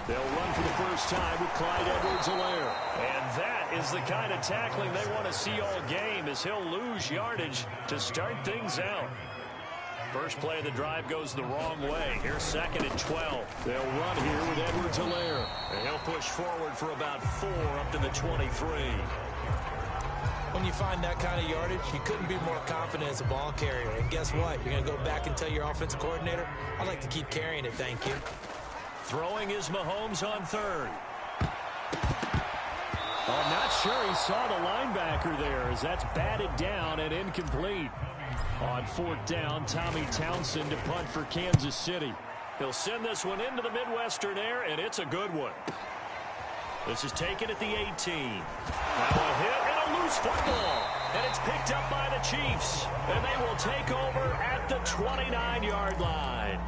They'll run for the first time with Clyde Edwards-Helaire. And that is the kind of tackling they want to see all game, as he'll lose yardage to start things out. First play of the drive goes the wrong way. Here's 2nd and 12. They'll run here with Edwards-Helaire. And he'll push forward for about 4 up to the 23. When you find that kind of yardage, you couldn't be more confident as a ball carrier. And guess what? You're going to go back and tell your offensive coordinator, I'd like to keep carrying it, thank you. Throwing is Mahomes on 3rd. I'm not sure he saw the linebacker there, as that's batted down and incomplete. On 4th down, Tommy Townsend to punt for Kansas City. He'll send this one into the Midwestern air, and it's a good one. This is taken at the 18. Now a hit and a loose football. And it's picked up by the Chiefs. And they will take over at the 29-yard line.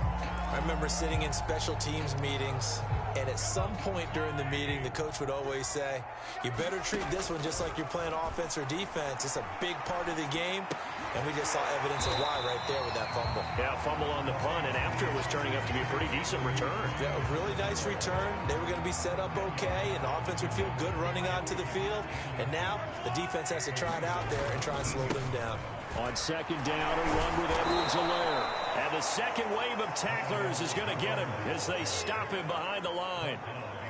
I remember sitting in special teams meetings, and at some point during the meeting, the coach would always say, you better treat this one just like you're playing offense or defense. It's a big part of the game. And we just saw evidence of why right there with that fumble. Yeah, fumble on the punt, and after it was turning up to be a pretty decent return. Yeah, a really nice return. They were going to be set up okay, and the offense would feel good running onto the field. And now the defense has to try it out there and try and slow them down. On 2nd down, a run with Edwards-Helaire. And the second wave of tacklers is going to get him as they stop him behind the line.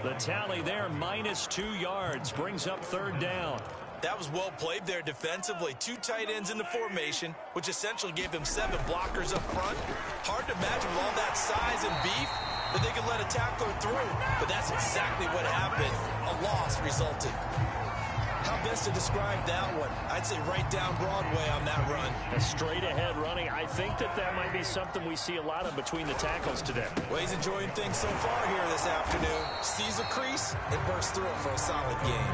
The tally there, -2 yards, brings up 3rd down. That was well played there defensively. 2 tight ends in the formation, which essentially gave them 7 blockers up front. Hard to imagine with all that size and beef that they could let a tackler through. But that's exactly what happened. A loss resulted. How best to describe that one? I'd say right down Broadway on that run. A straight ahead running. I think that might be something we see a lot of between the tackles today. Well, he's enjoying things so far here this afternoon. Sees a crease and bursts through it for a solid game.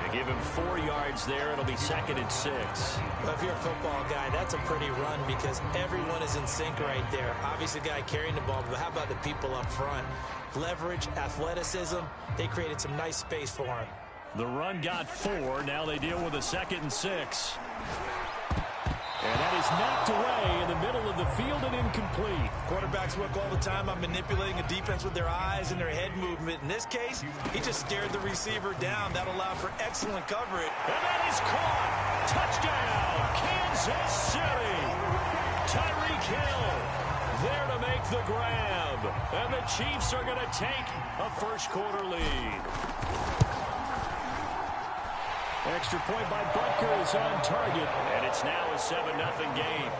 They give him 4 yards there. It'll be 2nd and 6. Well, if you're a football guy, that's a pretty run because everyone is in sync right there. Obviously, the guy carrying the ball, but how about the people up front? Leverage, athleticism, they created some nice space for him. The run got 4. Now they deal with a 2nd and 6. And that is knocked away in the middle of the field and incomplete. Quarterbacks work all the time on manipulating a defense with their eyes and their head movement. In this case, he just stared the receiver down. That allowed for excellent coverage. And that is caught. Touchdown, Kansas City. Tyreek Hill there to make the grab. And the Chiefs are going to take a first-quarter lead. Extra point by Butker is on target, and it's now a 7-0 game.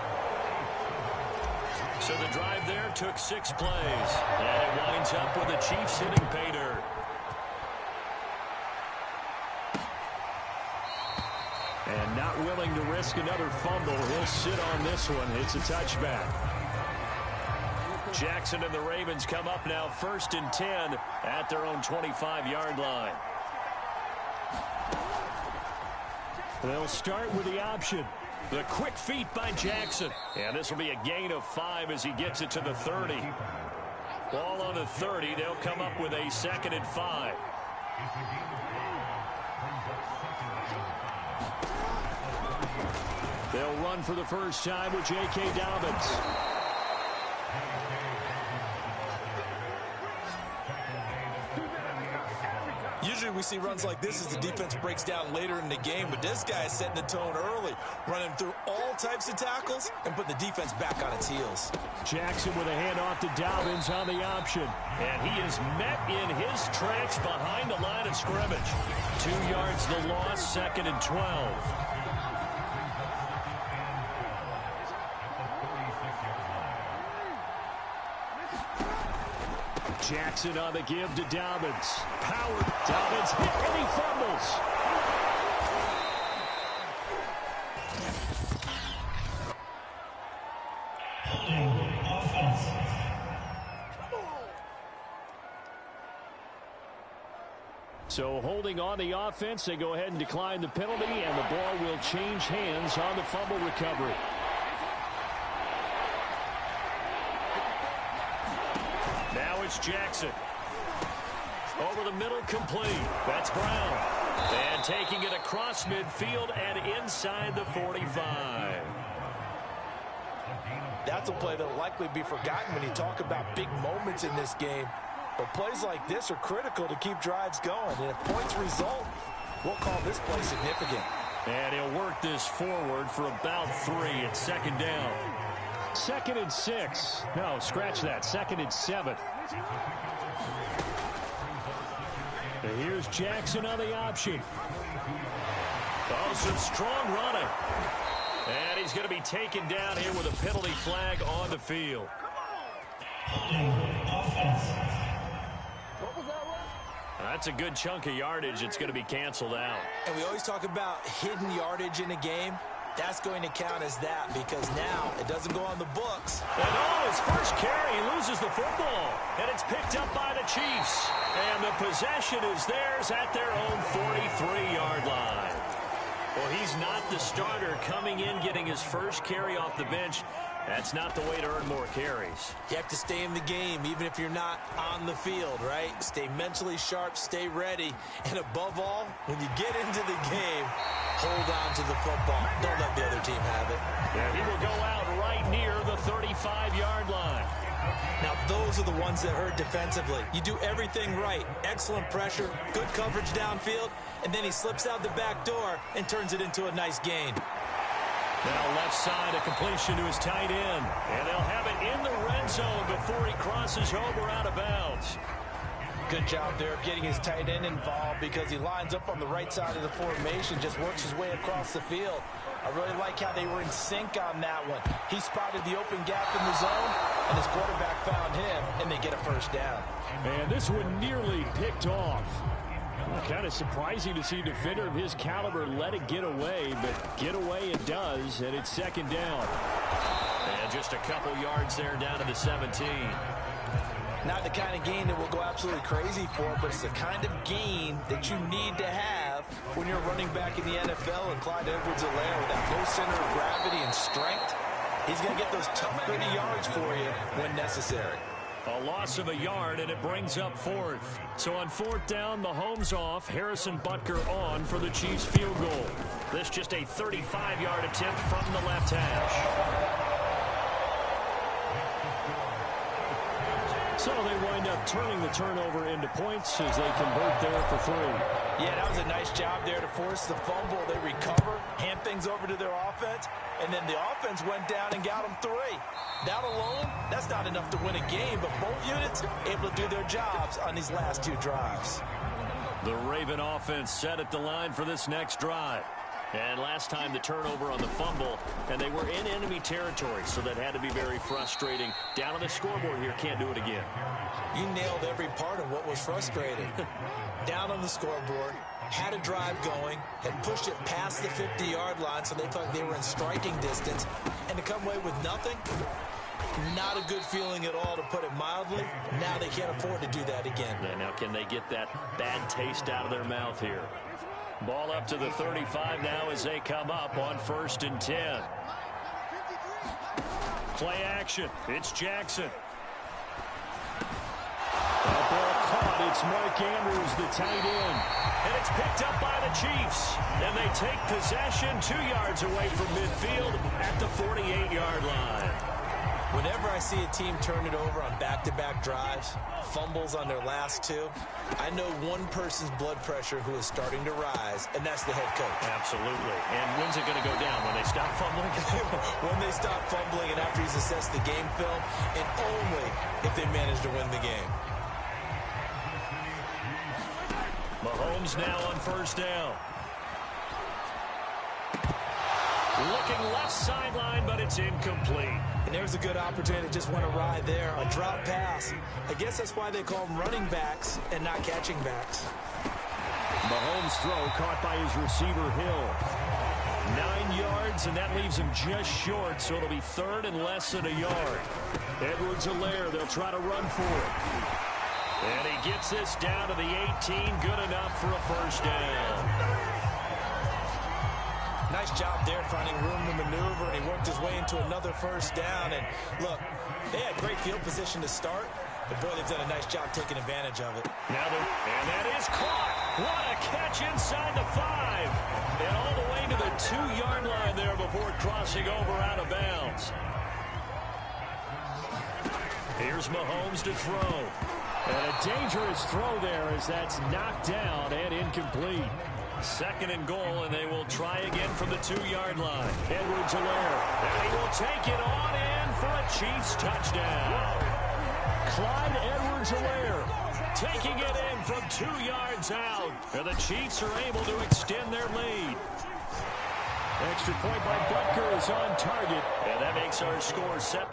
So the drive there took 6 plays, and it winds up with the Chiefs hitting pay dirt. And not willing to risk another fumble, he'll sit on this one. It's a touchback. Jackson and the Ravens come up now 1st and 10 at their own 25-yard line. They'll start with the option. The quick feet by Jackson. And this will be a gain of 5 as he gets it to the 30. Ball on the 30. They'll come up with a 2nd and 5. They'll run for the first time with J.K. Dobbins. Usually we see runs like this as the defense breaks down later in the game, but this guy is setting the tone early, running through all types of tackles and put the defense back on its heels. Jackson with a handoff to Dobbins on the option. And he is met in his tracks behind the line of scrimmage. 2 yards the loss, 2nd and 12. Jackson on the give to Dobbins. Powered. Dobbins hit and he fumbles. So holding on the offense, they go ahead and decline the penalty, and the ball will change hands on the fumble recovery. Now it's Jackson. Over the middle, complete. That's Brown. And taking it across midfield and inside the 45. That's a play that will likely be forgotten when you talk about big moments in this game. But plays like this are critical to keep drives going. And if points result, we'll call this play significant. And he'll work this forward for about 3. It's second down. 2nd and 6. No, scratch that. 2nd and 7. And here's Jackson on the option. Oh, some strong running. And he's going to be taken down here with a penalty flag on the field. That's a good chunk of yardage. It's going to be canceled out. And we always talk about hidden yardage in a game. That's going to count as that because now it doesn't go on the books. And his first carry, he loses the football. And it's picked up by the Chiefs. And the possession is theirs at their own 43-yard line. Well, he's not the starter coming in, getting his first carry off the bench. That's not the way to earn more carries. You have to stay in the game, even if you're not on the field, right? Stay mentally sharp, stay ready. And above all, when you get into the game, hold on to the football. Don't let the other team have it. Yeah, he will go out right near the 35-yard line. Now, those are the ones that hurt defensively. You do everything right. Excellent pressure, good coverage downfield, and then he slips out the back door and turns it into a nice gain. Now left side, a completion to his tight end. And they'll have it in the red zone before he crosses over out of bounds. Good job there of getting his tight end involved because he lines up on the right side of the formation, just works his way across the field. I really like how they were in sync on that one. He spotted the open gap in the zone, and his quarterback found him, and they get a first down. And this one nearly picked off. Kind of surprising to see a defender of his caliber let it get away, but get away it does, and it's second down. And just a couple yards there down to the 17. Not the kind of gain that we'll go absolutely crazy for, but it's the kind of gain that you need to have when you're running back in the NFL. And Clyde Edwards-Helaire, with that low center of gravity and strength, he's going to get those tough, gritty yards for you when necessary. A loss of a yard, and it brings up 4th. So on 4th down, Mahomes off, Harrison Butker on for the Chiefs field goal. This just a 35-yard attempt from the left hash. So they wind up turning the turnover into points as they convert there for 3. Yeah, that was a nice job there to force the fumble. They recover, hand things over to their offense, and then the offense went down and got them 3. That alone, that's not enough to win a game, but both units able to do their jobs on these last 2 drives. The Raven offense set at the line for this next drive. And last time the turnover on the fumble, and they were in enemy territory, so that had to be very frustrating. Down on the scoreboard here, can't do it again. You nailed every part of what was frustrating. Down on the scoreboard, had a drive going, had pushed it past the 50-yard line, so they thought they were in striking distance, and to come away with nothing, not a good feeling at all, to put it mildly. Now they can't afford to do that again. Yeah, now can they get that bad taste out of their mouth here? Ball up to the 35 now as they come up on 1st and 10. Play action. It's Jackson. That ball caught. It's Mark Andrews, the tight end. And it's picked up by the Chiefs. And they take possession 2 yards away from midfield at the 48-yard line. Whenever I see a team turn it over on back-to-back drives, fumbles on their last 2, I know one person's blood pressure who is starting to rise, and that's the head coach. Absolutely. And when's it going to go down? When they stop fumbling? When they stop fumbling and after he's assessed the game film, and only if they manage to win the game. Mahomes now on 1st down. Looking left sideline, but it's incomplete. And there's a good opportunity that just went awry there. A drop pass. I guess that's why they call them running backs and not catching backs. Mahomes' throw caught by his receiver, Hill. 9 yards, and that leaves him just short, so it'll be 3rd and less than a yard. Edwards-Helaire, they'll try to run for it. And he gets this down to the 18, good enough for a 1st down. Nice job there finding room to maneuver, and he worked his way into another 1st down. And look, they had great field position to start, but boy, they've done a nice job taking advantage of it. And that is caught. What a catch inside the 5. And all the way to the 2-yard line there before crossing over out of bounds. Here's Mahomes to throw. And a dangerous throw there as that's knocked down and incomplete. 2nd and goal, and they will try again from the 2-yard line. Edwards-Helaire, and he will take it on in for a Chiefs touchdown. Clyde Edwards-Helaire taking it in from 2 yards out. And the Chiefs are able to extend their lead. Extra point by Butker is on target, and that makes our score set.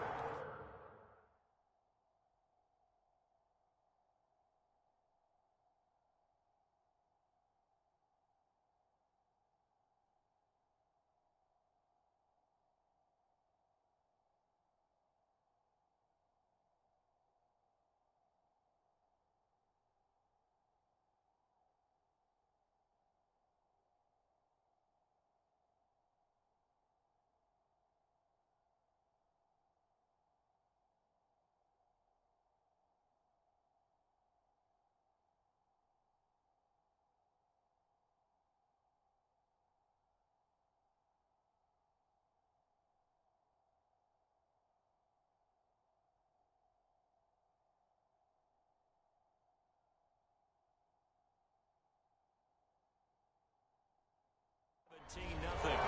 Nothing.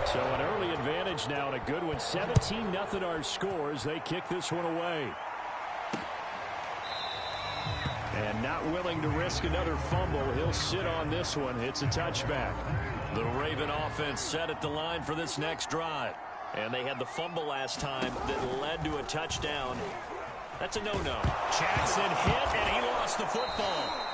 So an early advantage now and a good one. 17-0 our scores. They kick this one away. And not willing to risk another fumble. He'll sit on this one. It's a touchback. The Raven offense set at the line for this next drive. And they had the fumble last time that led to a touchdown. That's a no-no. Jackson hit, and he lost the football.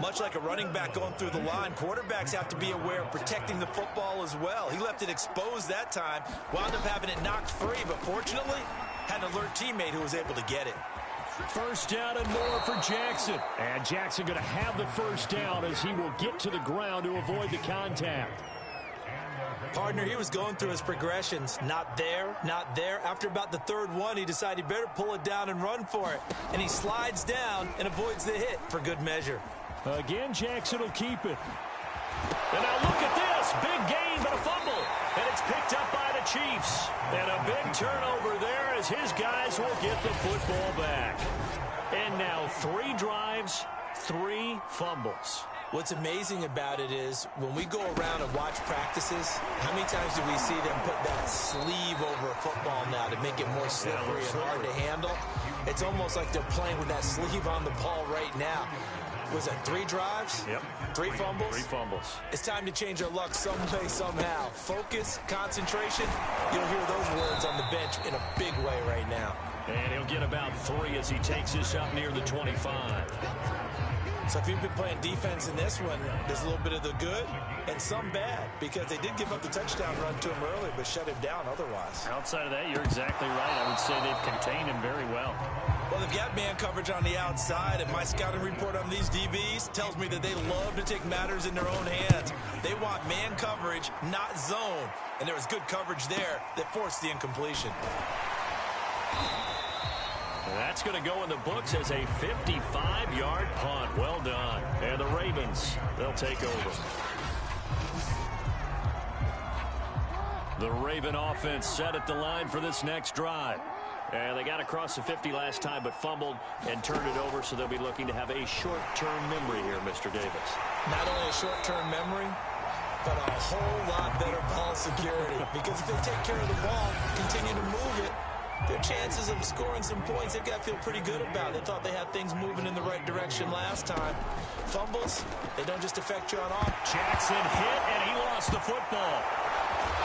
Much like a running back going through the line, quarterbacks have to be aware of protecting the football as well. He left it exposed that time, wound up having it knocked free, but fortunately, had an alert teammate who was able to get it. 1st down and more for Jackson. And Jackson going to have the 1st down as he will get to the ground to avoid the contact. Partner, he was going through his progressions. Not there, not there. After about the 3rd one, he decided he better pull it down and run for it. And he slides down and avoids the hit for good measure. Again, Jackson will keep it. And now look at this. Big gain, but a fumble. And it's picked up by the Chiefs. And a big turnover there as his guys will get the football back. And now 3 drives, 3 fumbles. What's amazing about it is when we go around and watch practices, how many times do we see them put that sleeve over a football now to make it more slippery and hard to handle? It's almost like they're playing with that sleeve on the ball right now. Was it 3 drives? Yep. 3 fumbles? 3 fumbles. It's time to change our luck some way, somehow. Focus, concentration. You'll hear those words on the bench in a big way right now. And he'll get about 3 as he takes this up near the 25. So if you've been playing defense in this one, there's a little bit of the good and some bad, because they did give up the touchdown run to him early, but shut him down otherwise. Outside of that, you're exactly right. I would say they've contained him very well. Well, they've got man coverage on the outside, and my scouting report on these DBs tells me that they love to take matters in their own hands. They want man coverage, not zone, and there was good coverage there that forced the incompletion. That's going to go in the books as a 55-yard punt. Well done. And the Ravens, they'll take over. The Raven offense set at the line for this next drive. And they got across the 50 last time, but fumbled and turned it over, so they'll be looking to have a short-term memory here, Mr. Davis. Not only a short-term memory, but a whole lot better ball security. Because if they take care of the ball, continue to move it, their chances of scoring some points, they've got to feel pretty good about. They thought they had things moving in the right direction last time. Fumbles, they don't just affect you on off. Jackson hit, and he lost the football.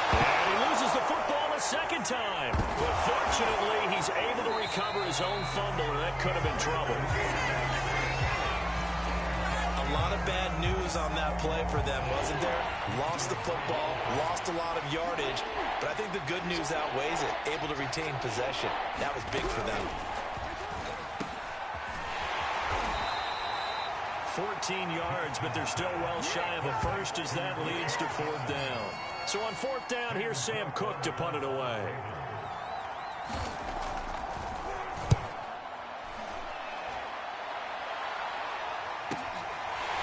And he loses the football a 2nd time. But fortunately, he's able to recover his own fumble, and that could have been trouble. A lot of bad news on that play for them, wasn't there? Lost the football, lost a lot of yardage, but I think the good news outweighs it. Able to retain possession. That was big for them. 14 yards, but they're still well shy of a first as that leads to 4th down. So on 4th down, here's Sam Cook to punt it away.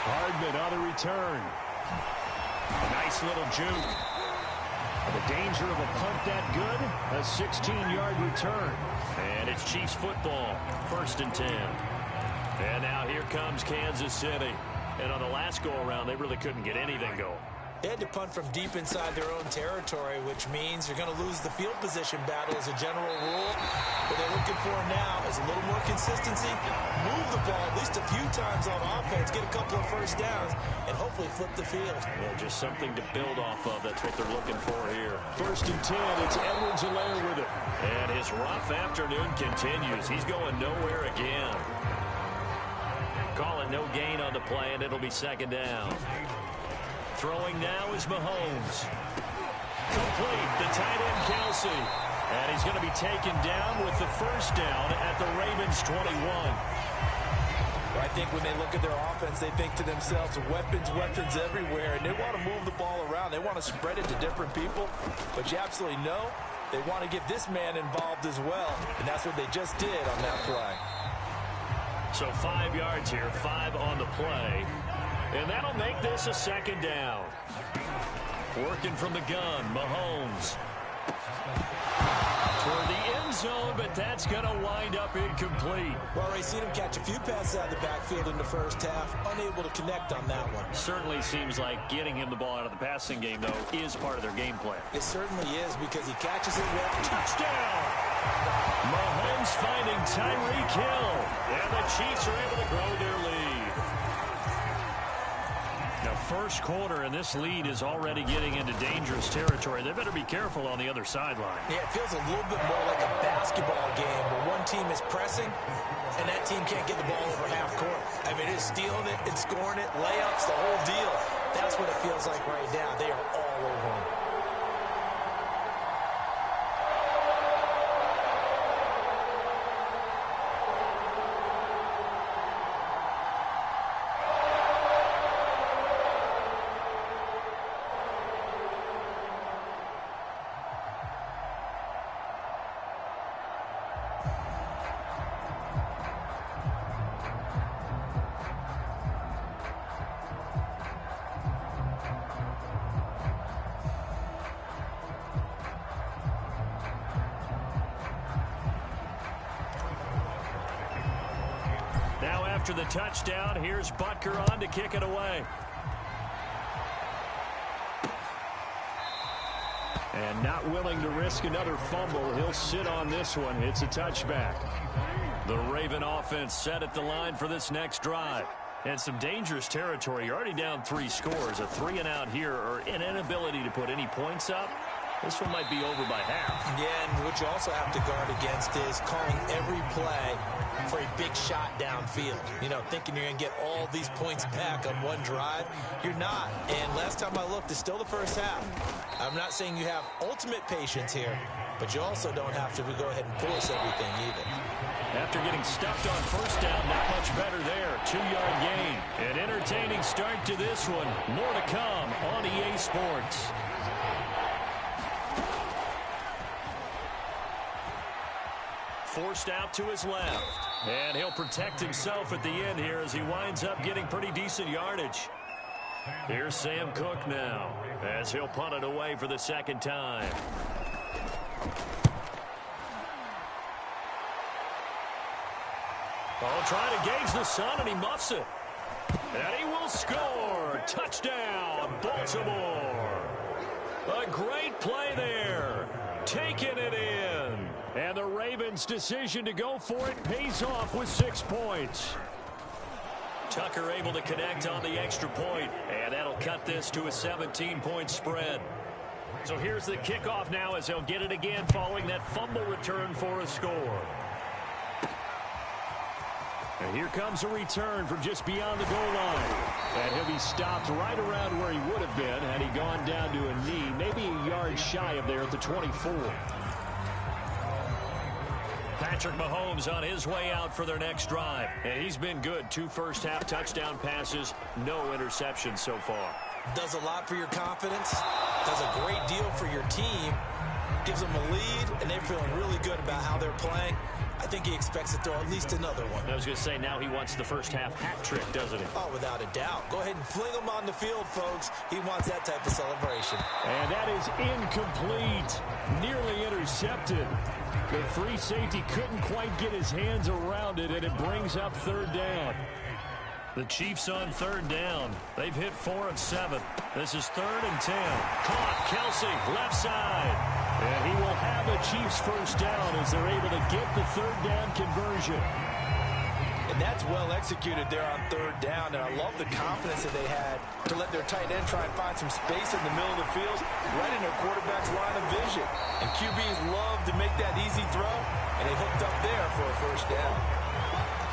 Hardman on the return. A nice little juke. The danger of a punt that good, a 16-yard return. And it's Chiefs football, 1st and 10. And now here comes Kansas City. And on the last go-around, they really couldn't get anything going. They had to punt from deep inside their own territory, which means you're going to lose the field position battle as a general rule. What they're looking for now is a little more consistency, move the ball at least a few times on offense, get a couple of first downs, and hopefully flip the field. Well, just something to build off of. That's what they're looking for here. 1st and 10, it's Edwards-Helaire with it. And his rough afternoon continues. He's going nowhere again. Call it no gain on the play, and it'll be 2nd down. Throwing now is Mahomes. Complete, the tight end Kelsey. And he's going to be taken down with the 1st down at the Ravens 21. I think when they look at their offense, they think to themselves, weapons everywhere. And they want to move the ball around. They want to spread it to different people. But you absolutely know they want to get this man involved as well. And that's what they just did on that play. So 5 yards here, 5 on the play. And that'll make this a 2nd down. Working from the gun, Mahomes. Toward the end zone, but that's going to wind up incomplete. Well, Ray, seen him catch a few passes out of the backfield in the 1st half. Unable to connect on that one. Certainly seems like getting him the ball out of the passing game, though, is part of their game plan. It certainly is because he catches it well. Touchdown! Mahomes finding Tyreek Hill. And the Chiefs are able to grow their lead. Now, 1st quarter, and this lead is already getting into dangerous territory. They better be careful on the other sideline. Yeah, it feels a little bit more like a basketball game where one team is pressing and that team can't get the ball over half court. I mean, it's stealing it and scoring it, layups, the whole deal. That's what it feels like right now. They are all over him. After the touchdown, here's Butker on to kick it away. And not willing to risk another fumble, he'll sit on this one. It's a touchback. The Raven offense set at the line for this next drive. And some dangerous territory. You're already down 3 scores. A 3-and-out here, or an inability to put any points up. This one might be over by half. Yeah, and what you also have to guard against is calling every play for a big shot downfield. You know, thinking you're going to get all these points back on one drive. You're not. And last time I looked, it's still the 1st half. I'm not saying you have ultimate patience here, but you also don't have to go ahead and force everything either. After getting stuffed on 1st down, not much better there. 2-yard gain. An entertaining start to this one. More to come on EA Sports. Forced out to his left. And he'll protect himself at the end here as he winds up getting pretty decent yardage. Here's Sam Cook now as he'll punt it away for the 2nd time. Oh, trying to gauge the sun, and he muffs it. And he will score. Touchdown, Baltimore. A great play there. Taking it in. And the Ravens' decision to go for it pays off with 6 points. Tucker able to connect on the extra point, and that'll cut this to a 17-point spread. So here's the kickoff now as they'll get it again following that fumble return for a score. And here comes a return from just beyond the goal line. And he'll be stopped right around where he would have been had he gone down to a knee, maybe a yard shy of there at the 24. Patrick Mahomes on his way out for their next drive. And he's been good. 2 first-half touchdown passes, no interceptions so far. Does a lot for your confidence, does a great deal for your team, gives them a lead, and they're feeling really good about how they're playing. I think he expects to throw at least another one. I was going to say, now he wants the first half hat trick, doesn't he? Oh, without a doubt. Go ahead and fling him on the field, folks. He wants that type of celebration. And that is incomplete. Nearly intercepted. The free safety couldn't quite get his hands around it, and it brings up third down. The Chiefs on third down. They've hit 4 of 7. This is 3rd and 10. Caught, Kelsey, left side. And he will have a Chiefs first down as they're able to get the third down conversion. And that's well executed there on third down. And I love the confidence that they had to let their tight end try and find some space in the middle of the field, right in their quarterback's line of vision. And QBs love to make that easy throw, and they hooked up there for a first down.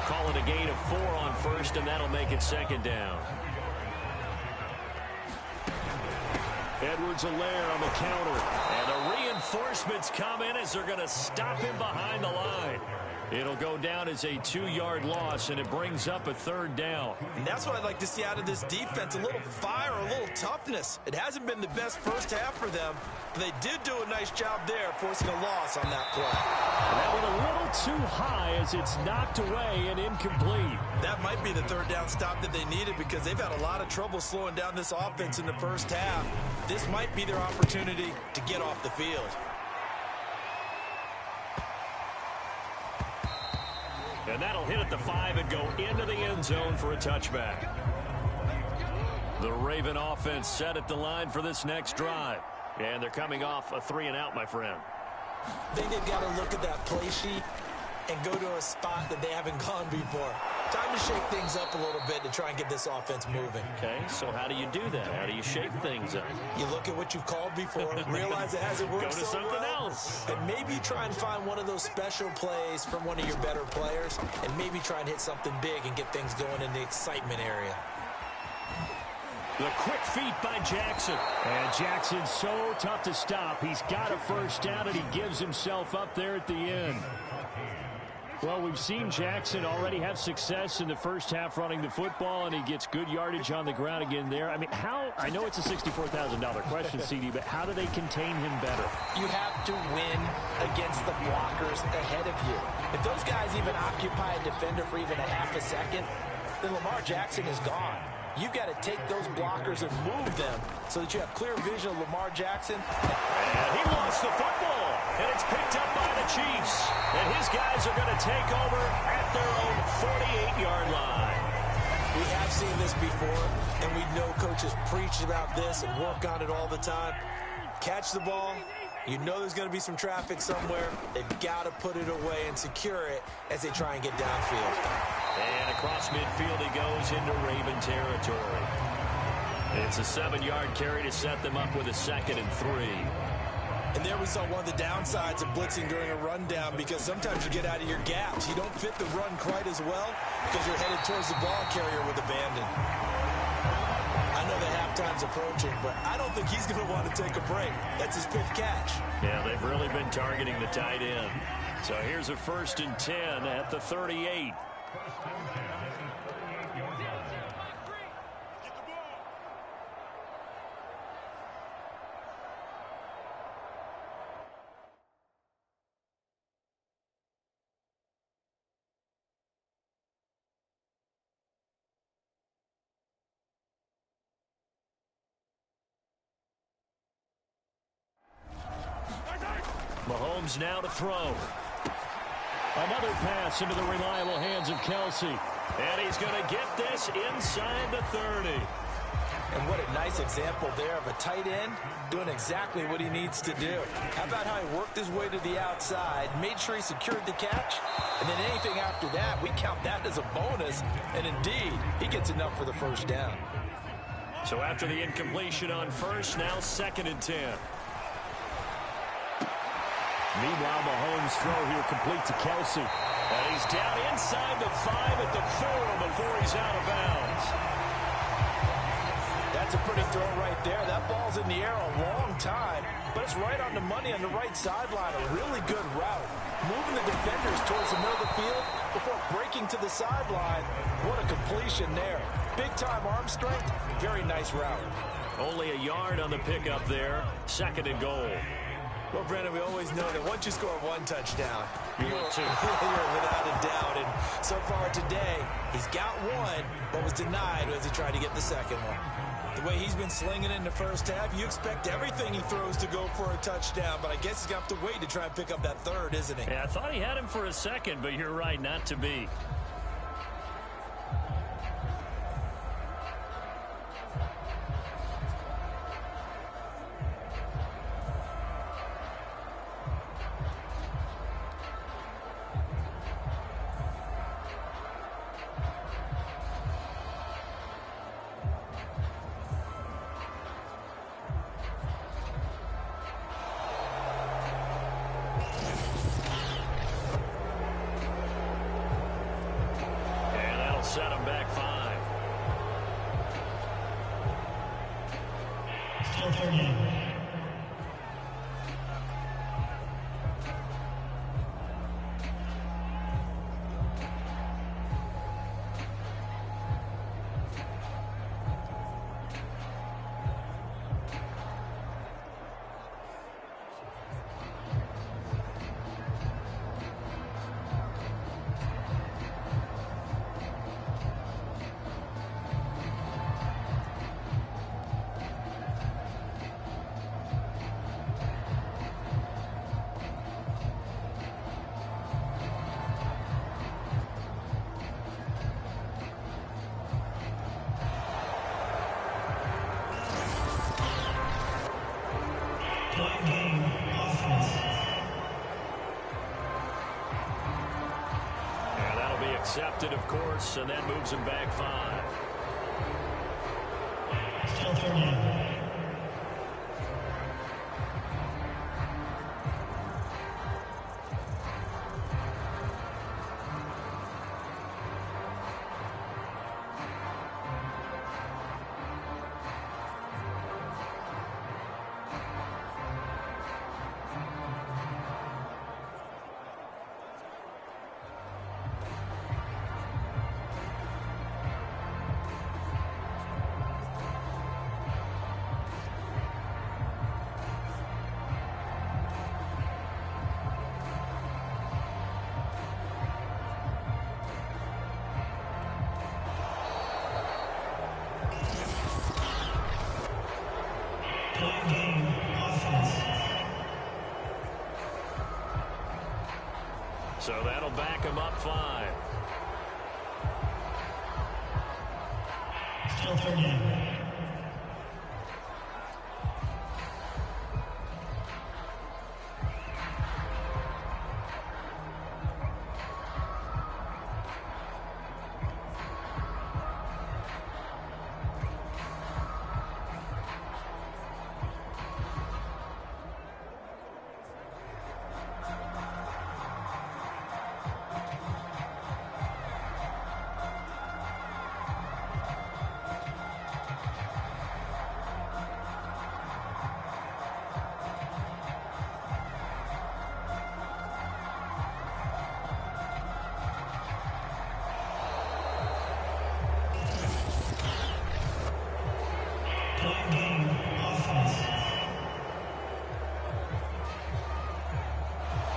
Call it a gain of 4 on first, and that'll make it second down. Edwards-Helaire on the counter. And the reinforcements come in as they're going to stop him behind the line. It'll go down as a 2-yard loss, and it brings up a third down. And that's what I'd like to see out of this defense, a little fire, a little toughness. It hasn't been the best first half for them, but they did do a nice job there, forcing a loss on that play. And that went a little too high as it's knocked away and incomplete. That might be the third down stop that they needed because they've had a lot of trouble slowing down this offense in the first half. This might be their opportunity to get off the field. And that'll hit at the 5 and go into the end zone for a touchback. The Raven offense set at the line for this next drive. And they're coming off a 3-and-out, my friend. I think they've got to look at that play sheet and go to a spot that they haven't gone before. Time to shake things up a little bit to try and get this offense moving. Okay, so how do you do that? How do you shake things up? You look at what you've called before, realize it hasn't worked go to so something well, else. and maybe try and find one of those special plays from one of your better players, and maybe try and hit something big and get things going in the excitement area. The quick feet by Jackson. And Jackson's so tough to stop. He's got a first down, and he gives himself up there at the end. Well, we've seen Jackson already have success in the first half running the football, and he gets good yardage on the ground again there. I mean, I know it's a $64,000 question, CD, but how do they contain him better? You have to win against the blockers ahead of you. If those guys even occupy a defender for even a half a second, then Lamar Jackson is gone. You've got to take those blockers and move them so that you have clear vision of Lamar Jackson. And he lost the football, and it's picked up by the Chiefs. And his guys are going to take over at their own 48-yard line. We have seen this before, and we know coaches preach about this and work on it all the time. Catch the ball. You know there's going to be some traffic somewhere. They've got to put it away and secure it as they try and get downfield. And across midfield he goes into Raven territory. It's a 7-yard carry to set them up with a 2nd and 3. And there we saw one of the downsides of blitzing during a rundown, because sometimes you get out of your gaps. You don't fit the run quite as well because you're headed towards the ball carrier with abandon. I know that halftime's approaching, but I don't think he's going to want to take a break. That's his 5th catch. Yeah, they've really been targeting the tight end. So here's a 1st and 10 at the 38. Mahomes now to throw. Another pass into the reliable hands of Kelsey. And he's going to get this inside the 30. And what a nice example there of a tight end doing exactly what he needs to do. How about how he worked his way to the outside, made sure he secured the catch, and then anything after that, we count that as a bonus. And indeed, he gets enough for the first down. So after the incompletion on first, now 2nd and 10. Meanwhile, Mahomes' throw here complete to Kelsey. And he's down inside the 5 at the 4 before he's out of bounds. That's a pretty throw right there. That ball's in the air a long time, but it's right on the money on the right sideline. A really good route. Moving the defenders towards the middle of the field before breaking to the sideline. What a completion there. Big-time arm strength. Very nice route. Only a yard on the pickup there. 2nd and goal. Well, Brandon, we always know that once you score one touchdown, you're two. You're without a doubt. And so far today, he's got one, but was denied as he tried to get the second one. The way he's been slinging it in the first half, you expect everything he throws to go for a touchdown, but I guess he's going to have to wait to try and pick up that third, isn't he? Yeah, I thought he had him for a second, but you're right, not to be. Set him back 5. Still 30. Yeah, that'll be accepted, of course, and that moves him back 5. Still 30. So that'll back him up 5. Still 30.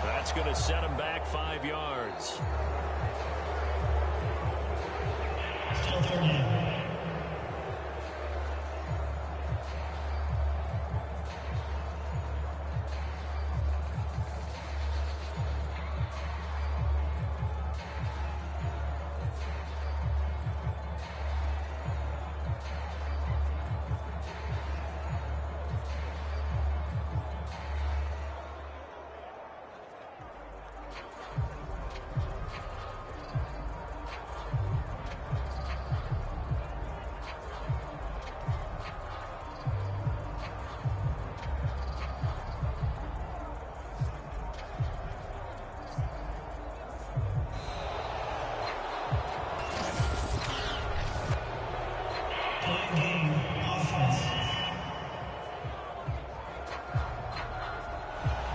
That's going to set him back 5 yards. Still 30.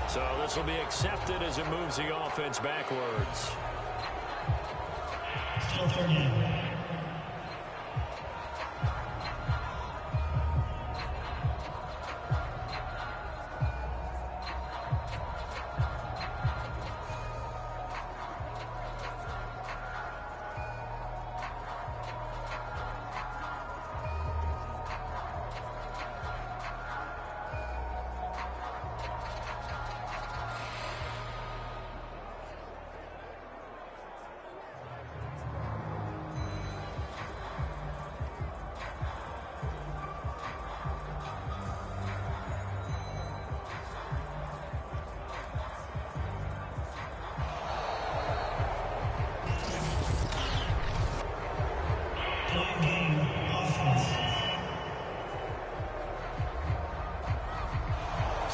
So this will be accepted as it moves the offense backwards. Still 30.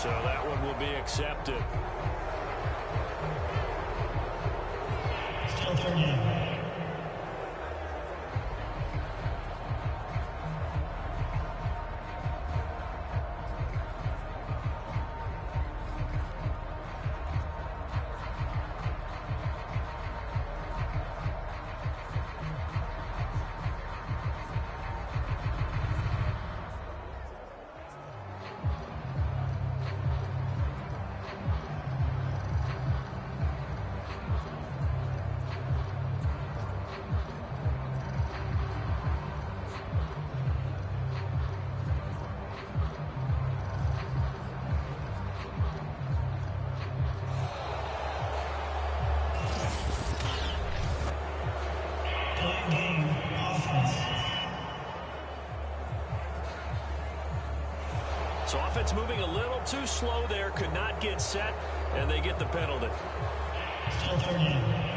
So that one will be accepted. Still third down. So offense moving a little too slow there, could not get set, and they get the penalty. Still third down.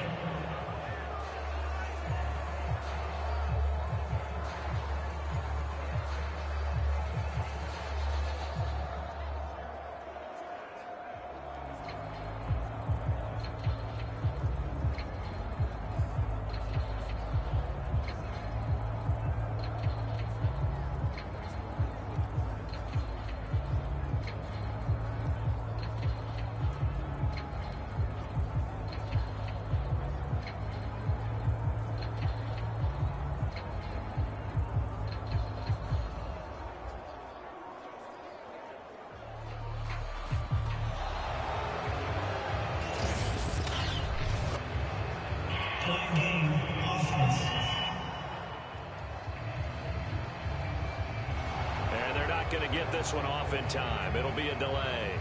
And they're not going to get this one off in time. It'll be a delay.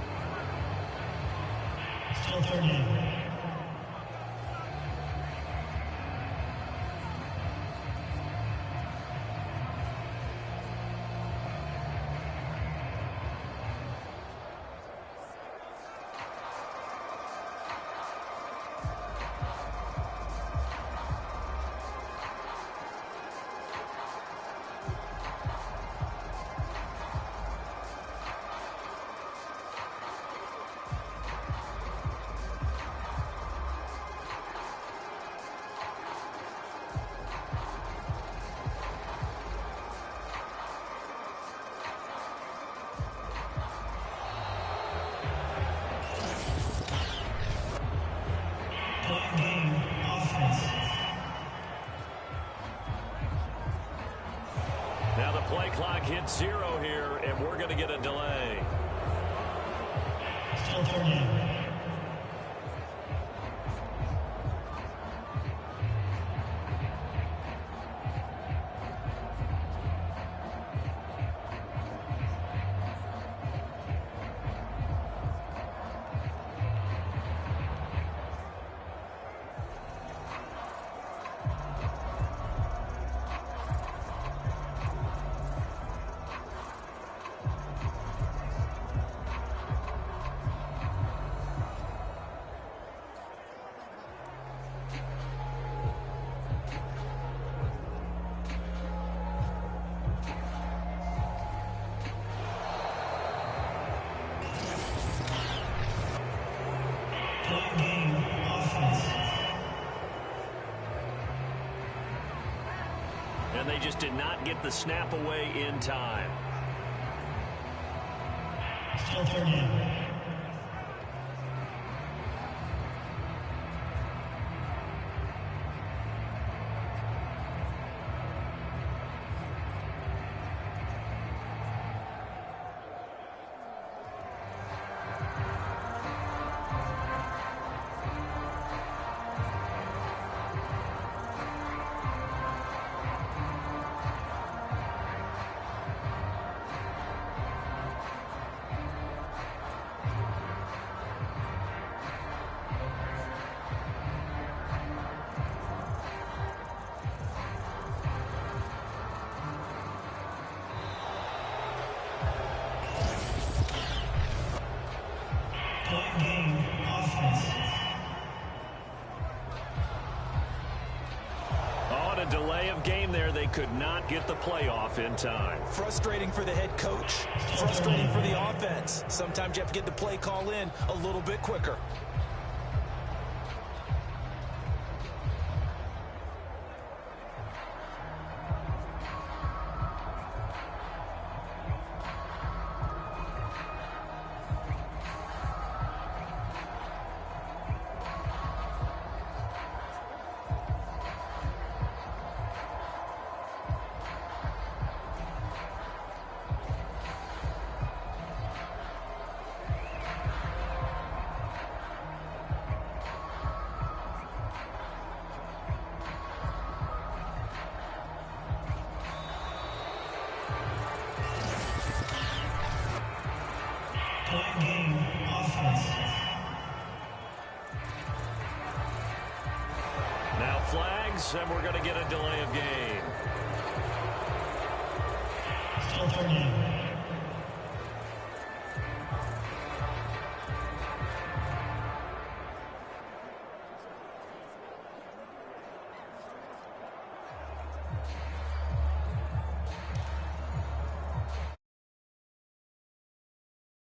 Still third down. Now the play clock hits 0 here, and we're going to get a delay. Still third down. And they just did not get the snap away in time. Still third down. could not get the play off in time. Frustrating for the head coach. Frustrating for the offense. Sometimes you have to get the play call in a little bit quicker. Point game offense. Now flags, and we're going to get a delay of game. Still third down.